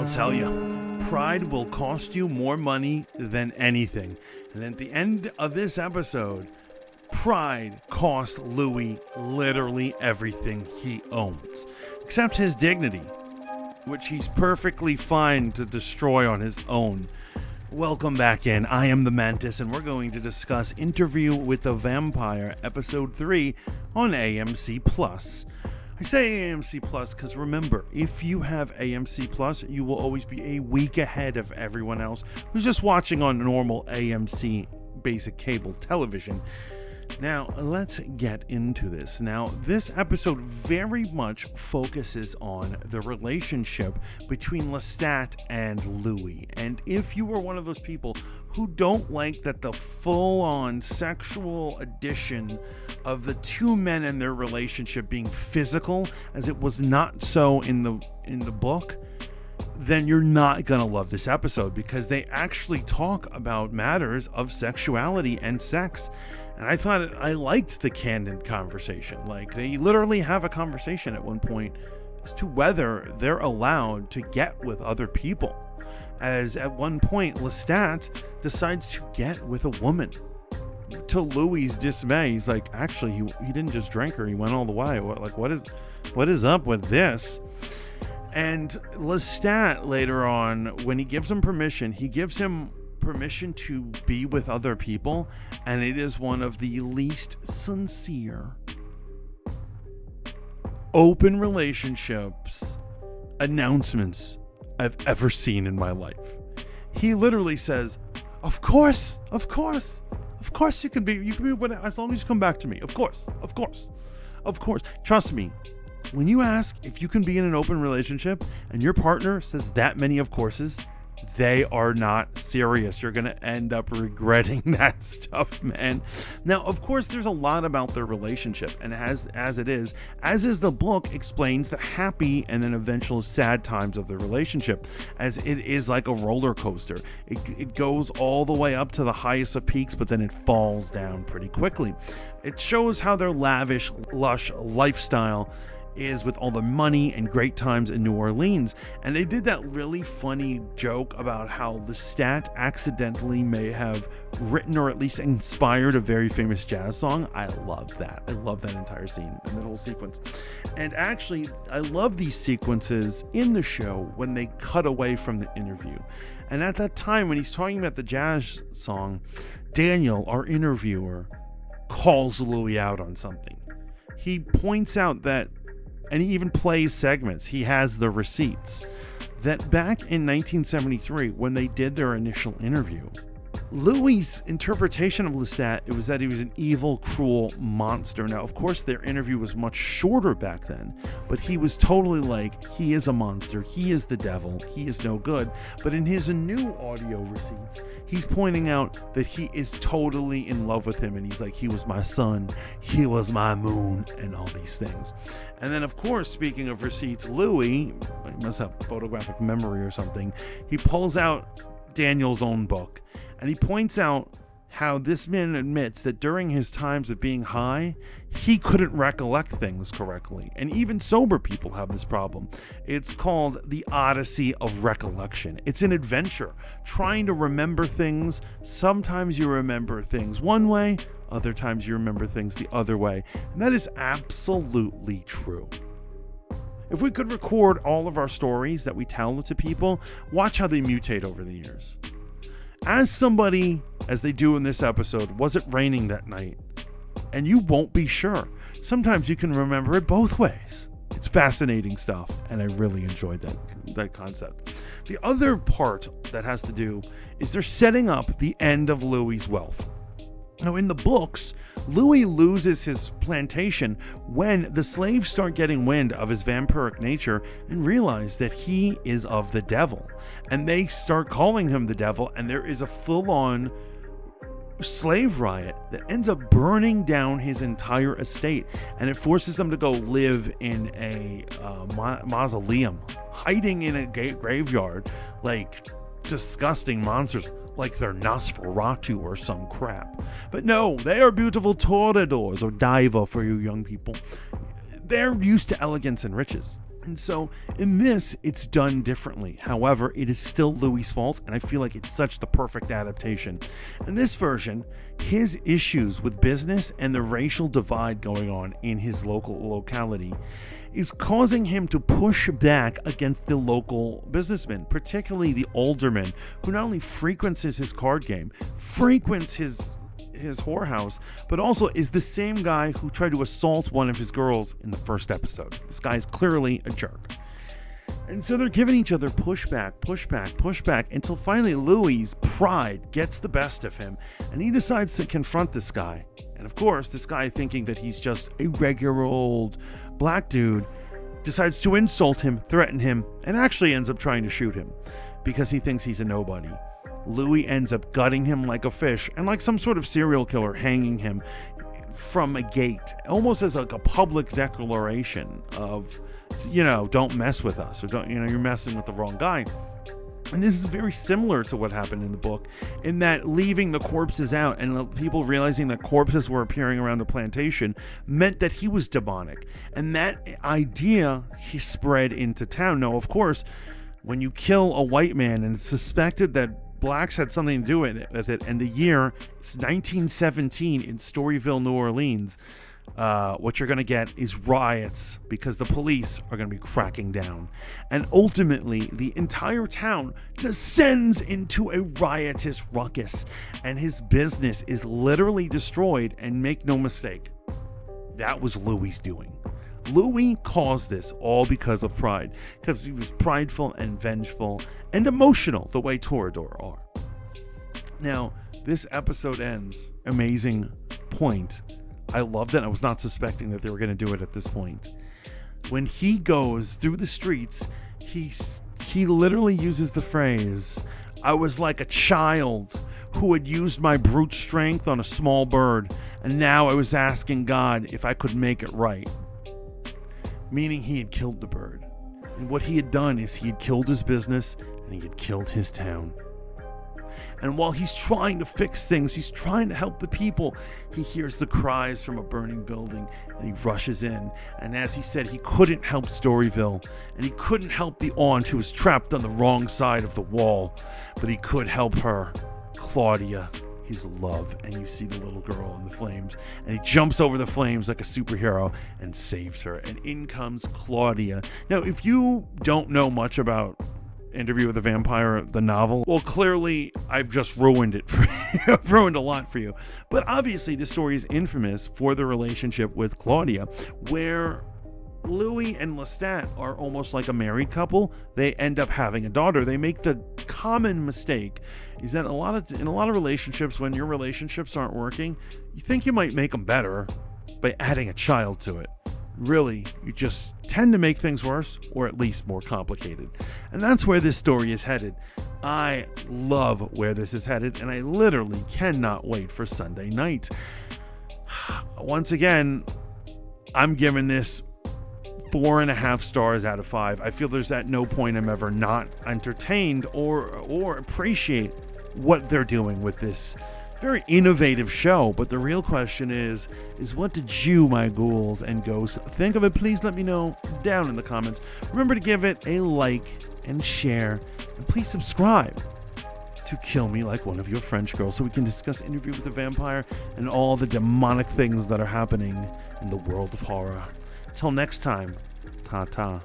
I'll tell you, pride will cost you more money than anything. And at the end of this episode, pride cost Louis literally everything he owns, except his dignity, which he's perfectly fine to destroy on his own. Welcome back in. I am the Mantis, and we're going to discuss Interview with the Vampire, Episode 3 on AMC Plus. I say AMC Plus because remember, if you have AMC Plus, you will always be a week ahead of everyone else who's just watching on normal AMC basic cable television. Now, let's get into this. Now, this episode very much focuses on the relationship between Lestat and Louis. And if you are one of those people who don't like that the full-on sexual addition of the two men and their relationship being physical, as it was not so in the book, then you're not gonna love this episode, because they actually talk about matters of sexuality and sex. And I thought I liked the candid conversation. Like, they literally have a conversation at one point as to whether they're allowed to get with other people. As at one point, Lestat decides to get with a woman. To Louis' dismay, he's like, actually, he didn't just drink her, he went all the way. What is up with this? And Lestat, later on, when he gives him permission, to be with other people, and it is one of the least sincere open relationships announcements I've ever seen in my life. He literally says, of course you can be as long as you come back to me. Of course. Trust me. When you ask if you can be in an open relationship and your partner says that many of courses, they are not serious. You're going to end up regretting that stuff, man. Now, of course, there's a lot about their relationship, and as is the book, explains the happy and then eventual sad times of the relationship, as it is like a roller coaster. It goes all the way up to the highest of peaks, but then it falls down pretty quickly. It shows how their lavish, lush lifestyle is with all the money and great times in New Orleans. And they did that really funny joke about how Lestat accidentally may have written or at least inspired a very famous jazz song. I love that. I love that entire scene and that whole sequence. And actually, I love these sequences in the show when they cut away from the interview. And at that time, when he's talking about the jazz song, Daniel, our interviewer, calls Louis out on something. He points out that, and he even plays segments, he has the receipts, that back in 1973, when they did their initial interview, Louis' interpretation of Lestat, it was that he was an evil, cruel monster. Now, of course, their interview was much shorter back then, but he was totally like, he is a monster, he is the devil, he is no good. But in his new audio receipts, he's pointing out that he is totally in love with him, and he's like, he was my sun, he was my moon, and all these things. And then, of course, speaking of receipts, Louis, he must have photographic memory or something, he pulls out Daniel's own book, and he points out how this man admits that during his times of being high, he couldn't recollect things correctly. And even sober people have this problem. It's called the Odyssey of Recollection. It's an adventure, trying to remember things. Sometimes you remember things one way, other times you remember things the other way. And that is absolutely true. If we could record all of our stories that we tell to people, watch how they mutate over the years. As somebody, as they do in this episode, was it raining that night? And you won't be sure. Sometimes you can remember it both ways. It's fascinating stuff, and I really enjoyed that concept. The other part that has to do is they're setting up the end of Louis' wealth. Now, in the books, Louis loses his plantation when the slaves start getting wind of his vampiric nature and realize that he is of the devil. And they start calling him the devil, and there is a full-on slave riot that ends up burning down his entire estate, and it forces them to go live in a mausoleum, hiding in a graveyard like disgusting monsters, like they're Nosferatu or some crap. But no, they are beautiful toreadors, or diva for you young people. They're used to elegance and riches. And so in this, it's done differently. However, it is still Louis' fault, and I feel like it's such the perfect adaptation. In this version, his issues with business and the racial divide going on in his locality is causing him to push back against the local businessmen, particularly the alderman, who not only frequents his card game, frequents his whorehouse, but also is the same guy who tried to assault one of his girls in the first episode. This guy is clearly a jerk. And so they're giving each other pushback until finally Louis' pride gets the best of him and he decides to confront this guy. And of course, this guy, thinking that he's just a regular old black dude, decides to insult him, threaten him, and actually ends up trying to shoot him because he thinks he's a nobody. Louis ends up gutting him like a fish and like some sort of serial killer, hanging him from a gate, almost as like a public declaration of, don't mess with us, or don't, you're messing with the wrong guy. And this is very similar to what happened in the book, in that leaving the corpses out and people realizing that corpses were appearing around the plantation meant that he was demonic. And that idea he spread into town. Now, of course, when you kill a white man and it's suspected that blacks had something to do with it, and the year, it's 1917 in Storyville, New Orleans, what you're going to get is riots because the police are going to be cracking down. And ultimately, the entire town descends into a riotous ruckus, and his business is literally destroyed. And make no mistake, that was Louis' doing. Louis caused this all because of pride, because he was prideful and vengeful and emotional the way Toreador are. Now, this episode ends, amazing point. I loved it. I was not suspecting that they were going to do it at this point. When he goes through the streets, he literally uses the phrase, "I was like a child who had used my brute strength on a small bird, and now I was asking God if I could make it right." Meaning he had killed the bird. And what he had done is he had killed his business and he had killed his town. And while he's trying to fix things, he's trying to help the people, he hears the cries from a burning building and he rushes in. And as he said, he couldn't help Storyville, and he couldn't help the aunt who was trapped on the wrong side of the wall, but he could help her, Claudia, his love. And you see the little girl in the flames, and he jumps over the flames like a superhero and saves her. And in comes Claudia. Now, if you don't know much about Interview with the Vampire, the novel, well, clearly I've just ruined it for you. I've ruined a lot for you. But obviously this story is infamous for the relationship with Claudia, where Louis and Lestat are almost like a married couple. They end up having a daughter. They make the common mistake is that in a lot of relationships, when your relationships aren't working, you think you might make them better by adding a child to it. Really, you just tend to make things worse, or at least more complicated. And that's where this story is headed. I love where this is headed, and I literally cannot wait for Sunday night. Once again, I'm giving this 4.5 stars out of 5. I feel there's at no point I'm ever not entertained or appreciate what they're doing with this very innovative show. But the real question is what did you, my ghouls and ghosts, think of it? Please let me know down in the comments. Remember to give it a like and share, and please subscribe to Kill Me Like One of Your French Girls, so we can discuss Interview with the Vampire and all the demonic things that are happening in the world of horror. Till next time, ta-ta.